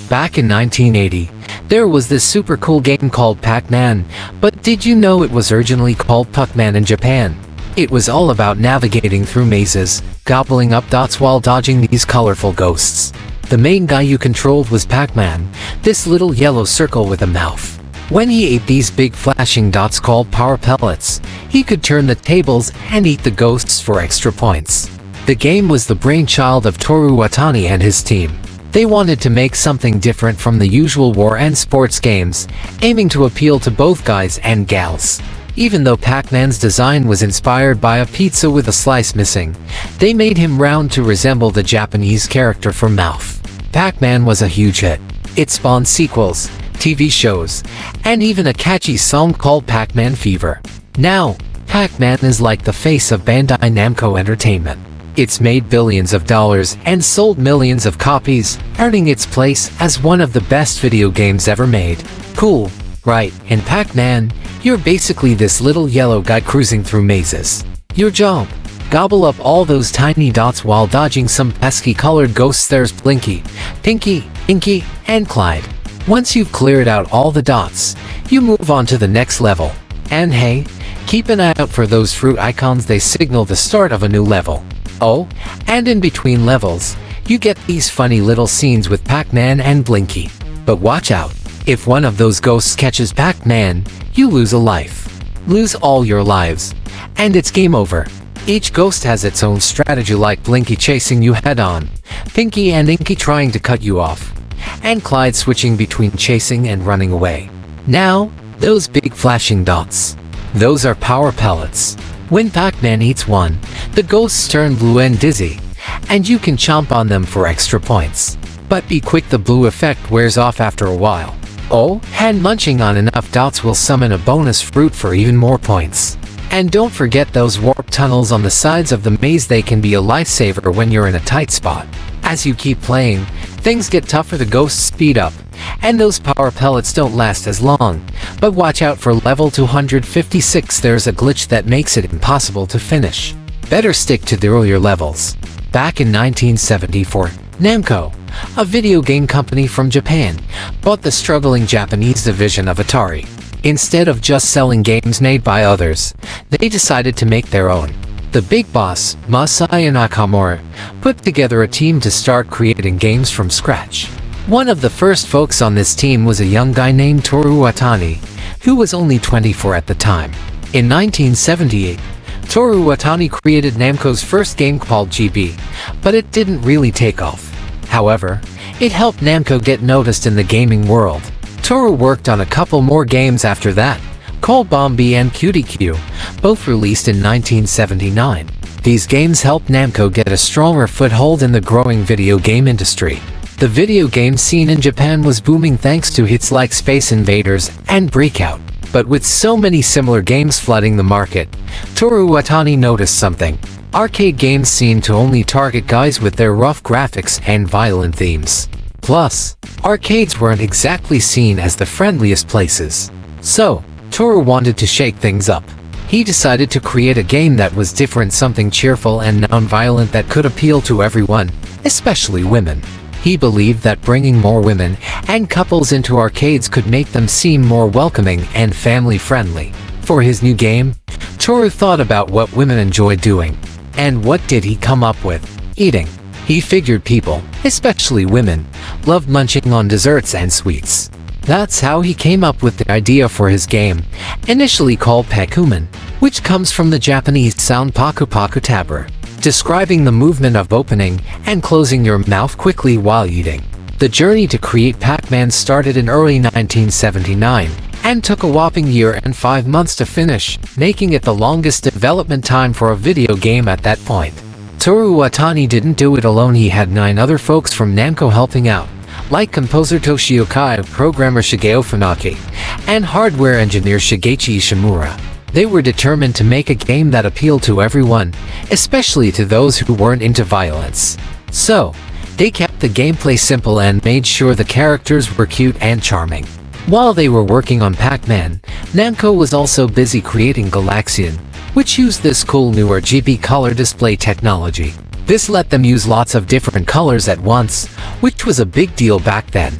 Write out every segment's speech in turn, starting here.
Back in 1980, there was this super cool game called Pac-Man, but did you know it was originally called Pac-Man in Japan? It was all about navigating through mazes, gobbling up dots while dodging these colorful ghosts. The main guy you controlled was Pac-Man, this little yellow circle with a mouth. When he ate these big flashing dots called power pellets, he could turn the tables and eat the ghosts for extra points. The game was the brainchild of Toru Iwatani and his team. They wanted to make something different from the usual war and sports games, aiming to appeal to both guys and gals. Even though Pac-Man's design was inspired by a pizza with a slice missing, they made him round to resemble the Japanese character for mouth. Pac-Man was a huge hit. It spawned sequels, TV shows, and even a catchy song called Pac-Man Fever. Now, Pac-Man is like the face of Bandai Namco Entertainment. It's made billions of dollars and sold millions of copies, earning its place as one of the best video games ever made. Cool, right? In Pac-Man, you're basically this little yellow guy cruising through mazes. Your job: gobble up all those tiny dots while dodging some pesky colored ghosts. There's Blinky, Pinky, Inky, and Clyde. Once you've cleared out all the dots, you move on to the next level. And hey, keep an eye out for those fruit icons. They signal the start of a new level. Oh, and in between levels, you get these funny little scenes with Pac-Man and Blinky. But watch out, if one of those ghosts catches Pac-Man, you lose a life. Lose all your lives, and it's game over. Each ghost has its own strategy, like Blinky chasing you head-on, Pinky and Inky trying to cut you off, and Clyde switching between chasing and running away. Now, those big flashing dots. Those are power pellets. When Pac-Man eats one, the ghosts turn blue and dizzy, and you can chomp on them for extra points. But be quick, the blue effect wears off after a while. Oh, and munching on enough dots will summon a bonus fruit for even more points. And don't forget those warp tunnels on the sides of the maze. They can be a lifesaver when you're in a tight spot. As you keep playing, things get tougher, the ghosts speed up, and those power pellets don't last as long. But watch out for level 256, there's a glitch that makes it impossible to finish. Better stick to the earlier levels. Back in 1974, Namco, a video game company from Japan, bought the struggling Japanese division of Atari. Instead of just selling games made by others, they decided to make their own. The big boss, Masaya Nakamura, put together a team to start creating games from scratch. One of the first folks on this team was a young guy named Toru Iwatani, who was only 24 at the time. In 1978, Toru Iwatani created Namco's first game called GB, but it didn't really take off. However, it helped Namco get noticed in the gaming world. Toru worked on a couple more games after that, called Bombi and Cutie Q, both released in 1979. These games helped Namco get a stronger foothold in the growing video game industry. The video game scene in Japan was booming thanks to hits like Space Invaders and Breakout. But with so many similar games flooding the market, Toru Iwatani noticed something. Arcade games seemed to only target guys with their rough graphics and violent themes. Plus, arcades weren't exactly seen as the friendliest places. So, Toru wanted to shake things up. He decided to create a game that was different, something cheerful and non-violent that could appeal to everyone, especially women. He believed that bringing more women and couples into arcades could make them seem more welcoming and family-friendly. For his new game, Toru thought about what women enjoy doing. And what did he come up with? Eating. He figured people, especially women, loved munching on desserts and sweets. That's how he came up with the idea for his game, initially called Pac-Man, which comes from the Japanese sound paku paku taber, describing the movement of opening and closing your mouth quickly while eating. The journey to create Pac-Man started in early 1979 and took a whopping year and 5 months to finish, making it the longest development time for a video game at that point. Toru Iwatani didn't do it alone. He had 9 other folks from Namco helping out, like composer Toshio Kai, programmer Shigeo Funaki, and hardware engineer Shigechi Ishimura. They were determined to make a game that appealed to everyone, especially to those who weren't into violence. So, they kept the gameplay simple and made sure the characters were cute and charming. While they were working on Pac-Man, Namco was also busy creating Galaxian, which used this cool new RGB color display technology. This let them use lots of different colors at once, which was a big deal back then.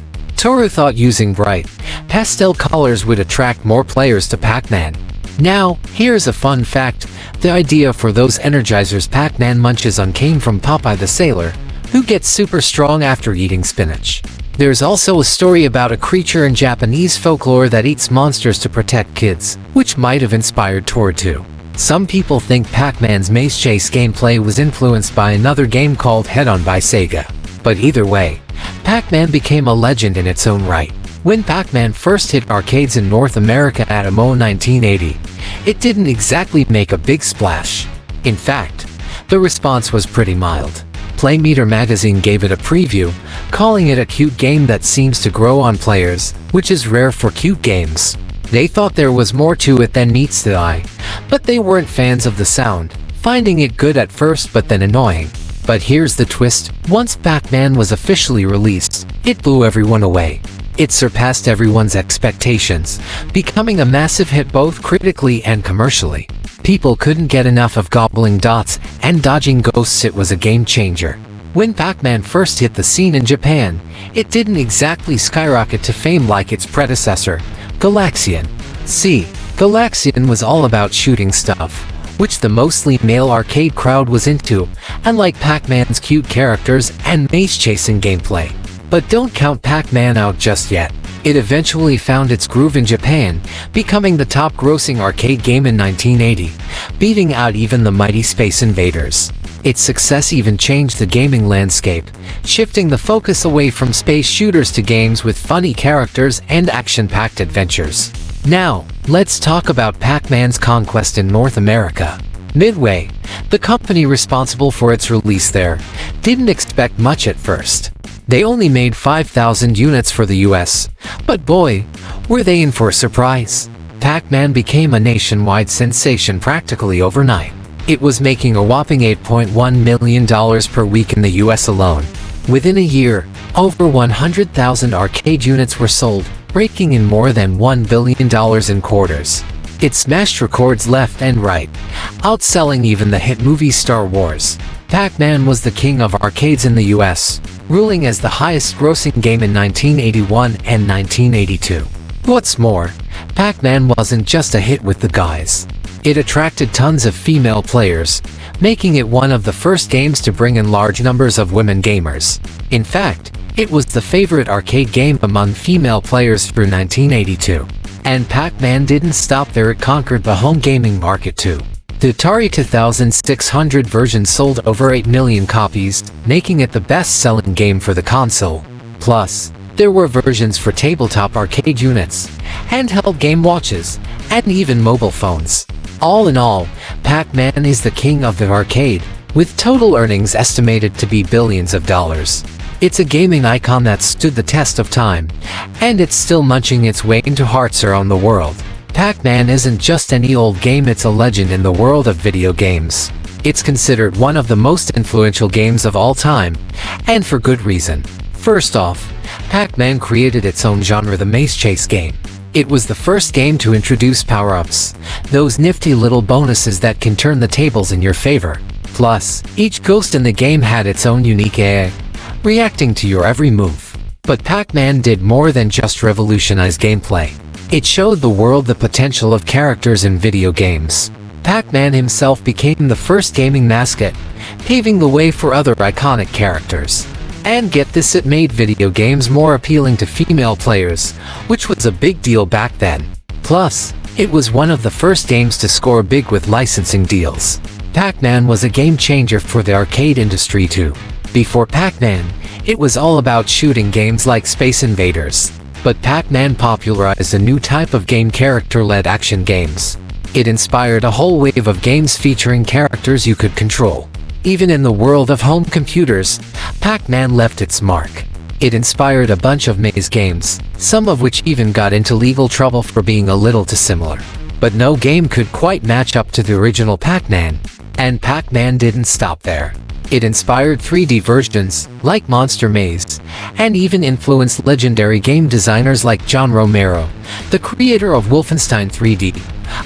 Toru thought using bright, pastel colors would attract more players to Pac-Man. Now, here's a fun fact. The idea for those energizers Pac-Man munches on came from Popeye the Sailor, who gets super strong after eating spinach. There's also a story about a creature in Japanese folklore that eats monsters to protect kids, which might have inspired Toru too. Some people think Pac-Man's maze chase gameplay was influenced by another game called Head-On by Sega. But either way, Pac-Man became a legend in its own right. When Pac-Man first hit arcades in North America at AMO 1980, it didn't exactly make a big splash. In fact, the response was pretty mild. Playmeter magazine gave it a preview, calling it a cute game that seems to grow on players, which is rare for cute games. They thought there was more to it than meets the eye, but they weren't fans of the sound, finding it good at first but then annoying. But here's the twist: once Pac-Man was officially released, it blew everyone away. It surpassed everyone's expectations, becoming a massive hit both critically and commercially. People couldn't get enough of gobbling dots and dodging ghosts. It was a game changer. When Pac-Man first hit the scene in Japan, it didn't exactly skyrocket to fame like its predecessor, Galaxian. See, Galaxian was all about shooting stuff, which the mostly male arcade crowd was into, unlike Pac-Man's cute characters and maze-chasing gameplay. But don't count Pac-Man out just yet. It eventually found its groove in Japan, becoming the top-grossing arcade game in 1980, beating out even the mighty Space Invaders. Its success even changed the gaming landscape, shifting the focus away from space shooters to games with funny characters and action-packed adventures. Now, let's talk about Pac-Man's conquest in North America. Midway, the company responsible for its release there, didn't expect much at first. They only made 5,000 units for the US, but boy, were they in for a surprise. Pac-Man became a nationwide sensation practically overnight. It was making a whopping $8.1 million per week in the US alone. Within a year, over 100,000 arcade units were sold, breaking in more than $1 billion in quarters. It smashed records left and right, outselling even the hit movie Star Wars. Pac-Man was the king of arcades in the US, ruling as the highest-grossing game in 1981 and 1982. What's more, Pac-Man wasn't just a hit with the guys. It attracted tons of female players, making it one of the first games to bring in large numbers of women gamers. In fact, it was the favorite arcade game among female players through 1982. And Pac-Man didn't stop there. It conquered the home gaming market too. The Atari 2600 version sold over 8 million copies, making it the best-selling game for the console. Plus, there were versions for tabletop arcade units, handheld game watches, and even mobile phones. All in all, Pac-Man is the king of the arcade, with total earnings estimated to be billions of dollars. It's a gaming icon that stood the test of time, and it's still munching its way into hearts around the world. Pac-Man isn't just any old game, it's a legend in the world of video games. It's considered one of the most influential games of all time, and for good reason. First off, Pac-Man created its own genre, the maze chase game. It was the first game to introduce power-ups, those nifty little bonuses that can turn the tables in your favor. Plus, each ghost in the game had its own unique AI, reacting to your every move. But Pac-Man did more than just revolutionize gameplay. It showed the world the potential of characters in video games. Pac-Man himself became the first gaming mascot, paving the way for other iconic characters. And get this, it made video games more appealing to female players, which was a big deal back then. Plus, it was one of the first games to score big with licensing deals. Pac-Man was a game changer for the arcade industry too. Before Pac-Man, it was all about shooting games like Space Invaders. But Pac-Man popularized a new type of game, character-led action games. It inspired a whole wave of games featuring characters you could control. Even in the world of home computers, Pac-Man left its mark. It inspired a bunch of maze games, some of which even got into legal trouble for being a little too similar. But no game could quite match up to the original Pac-Man. And Pac-Man didn't stop there. It inspired 3D versions, like Monster Maze, and even influenced legendary game designers like John Romero, the creator of Wolfenstein 3D.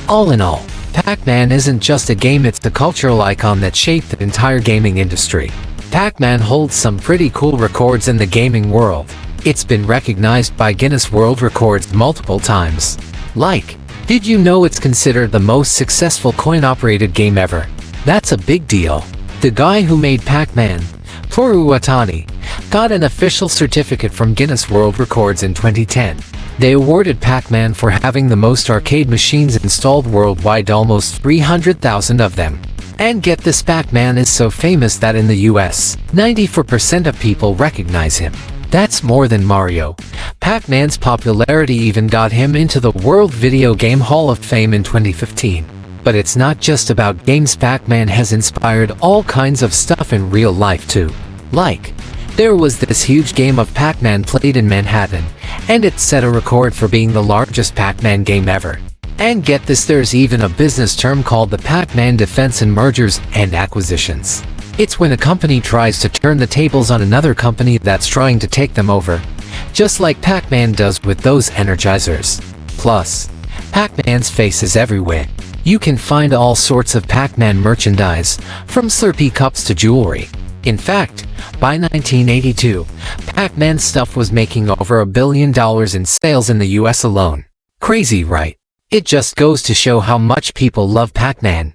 All in all, Pac-Man isn't just a game, it's the cultural icon that shaped the entire gaming industry. Pac-Man holds some pretty cool records in the gaming world. It's been recognized by Guinness World Records multiple times. Like, did you know it's considered the most successful coin-operated game ever? That's a big deal. The guy who made Pac-Man, Toru Iwatani, got an official certificate from Guinness World Records in 2010. They awarded Pac-Man for having the most arcade machines installed worldwide, almost 300,000 of them. And get this, Pac-Man is so famous that in the US, 94% of people recognize him. That's more than Mario. Pac-Man's popularity even got him into the World Video Game Hall of Fame in 2015. But it's not just about games. Pac-Man has inspired all kinds of stuff in real life too. Like, there was this huge game of Pac-Man played in Manhattan, and it set a record for being the largest Pac-Man game ever. And get this, there's even a business term called the Pac-Man defense in mergers and acquisitions. It's when a company tries to turn the tables on another company that's trying to take them over, just like Pac-Man does with those Energizers. Plus, Pac-Man's face is everywhere. You can find all sorts of Pac-Man merchandise, from Slurpee cups to jewelry. In fact, by 1982, Pac-Man stuff was making over $1 billion in sales in the US alone. Crazy, right? It just goes to show how much people love Pac-Man.